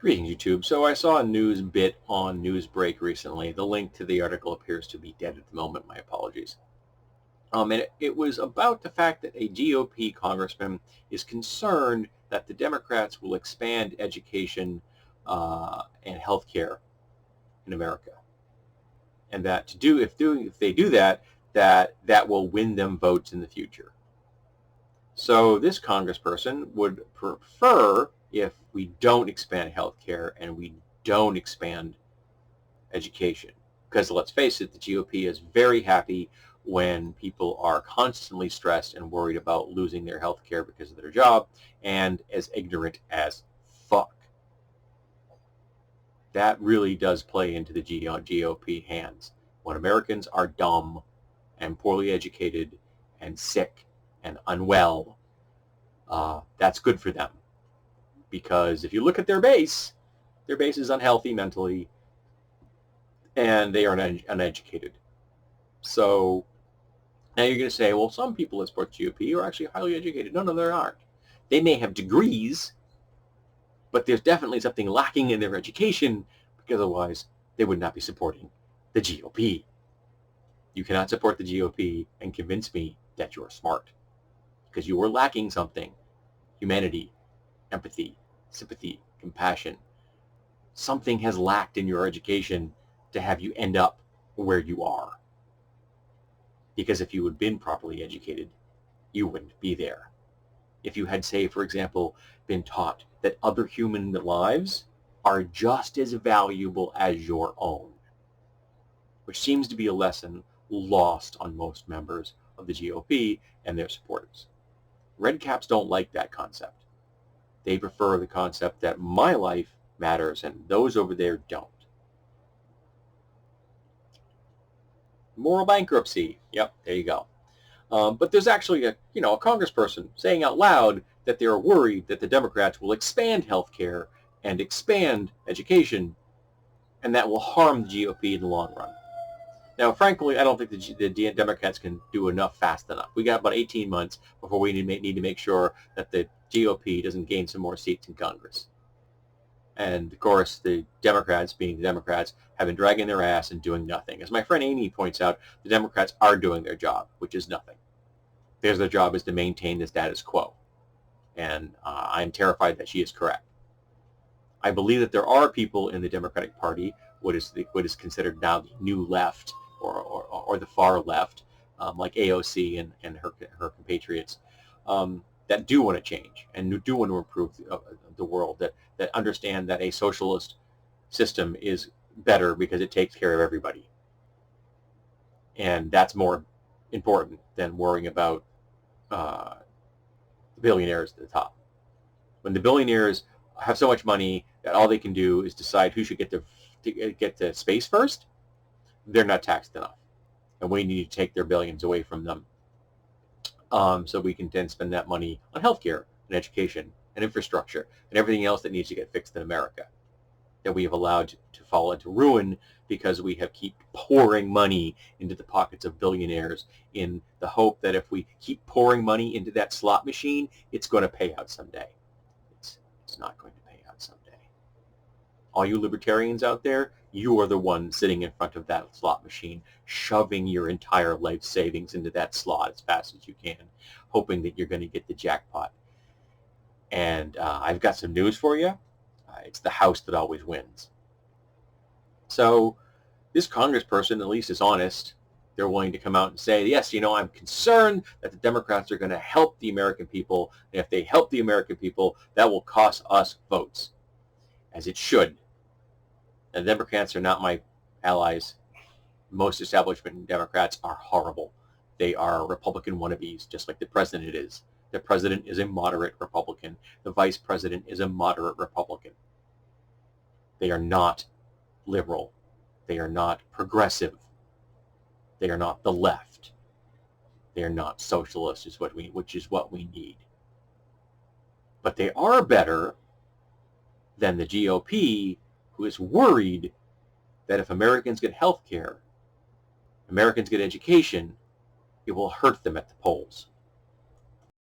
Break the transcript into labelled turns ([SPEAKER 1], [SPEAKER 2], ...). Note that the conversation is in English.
[SPEAKER 1] Greetings, YouTube. So I saw a news bit on Newsbreak recently. The link to the article appears to be dead at the moment. My apologies. And it was about the fact that a GOP congressman is concerned that the Democrats will expand education and health care in America, and that if they do that, that will win them votes in the future. So this congressperson would prefer if we don't expand healthcare and we don't expand education. Because let's face it, the GOP is very happy when people are constantly stressed and worried about losing their healthcare because of their job and as ignorant as fuck. That really does play into the GOP hands. When Americans are dumb and poorly educated and sick and unwell, that's good for them. Because if you look at their base is unhealthy mentally, and they are uneducated. So now you're going to say, well, some people that support GOP are actually highly educated. No, they aren't. They may have degrees, but there's definitely something lacking in their education, because otherwise they would not be supporting the GOP. You cannot support the GOP and convince me that you're smart, because you are lacking something. Humanity, empathy, sympathy, compassion. Something has lacked in your education to have you end up where you are. Because if you had been properly educated, you wouldn't be there. If you had, say, for example, been taught that other human lives are just as valuable as your own, which seems to be a lesson lost on most members of the GOP and their supporters. Red caps don't like that concept. They prefer the concept that my life matters and those over there don't. Moral bankruptcy. Yep, there you go. But there's actually a congressperson saying out loud that they're worried that the Democrats will expand health care and expand education, and that will harm the GOP in the long run. Now, frankly, I don't think the Democrats can do enough fast enough. We got about 18 months before we need to make sure that the GOP doesn't gain some more seats in Congress. And, of course, the Democrats, being the Democrats, have been dragging their ass and doing nothing. As my friend Amy points out, the Democrats are doing their job, which is nothing. Their job is to maintain the status quo. And I'm terrified that she is correct. I believe that there are people in the Democratic Party, what is considered now the new left or the far left, like AOC and her compatriots, that do want to change and do want to improve the world, that understand that a socialist system is better because it takes care of everybody. And that's more important than worrying about the billionaires at the top. When the billionaires have so much money that all they can do is decide who should get to space first, they're not taxed enough. And we need to take their billions away from them, so we can then spend that money on healthcare and education and infrastructure and everything else that needs to get fixed in America, that we have allowed to fall into ruin because we have keep pouring money into the pockets of billionaires in the hope that if we keep pouring money into that slot machine, it's going to pay out someday. It's not going to pay out someday. All you libertarians out there, you are the one sitting in front of that slot machine, shoving your entire life savings into that slot as fast as you can, hoping that you're going to get the jackpot. And I've got some news for you. It's the house that always wins. So this congressperson at least is honest. They're willing to come out and say, yes, I'm concerned that the Democrats are going to help the American people. And if they help the American people, that will cost us votes, as it should. And the Democrats are not my allies. Most establishment Democrats are horrible. They are Republican wannabes, just like the president is. The president is a moderate Republican. The vice president is a moderate Republican. They are not liberal. They are not progressive. They are not the left. They are not socialist, which is what we need. But they are better than the GOP, who is worried that if Americans get health care, Americans get education, it will hurt them at the polls.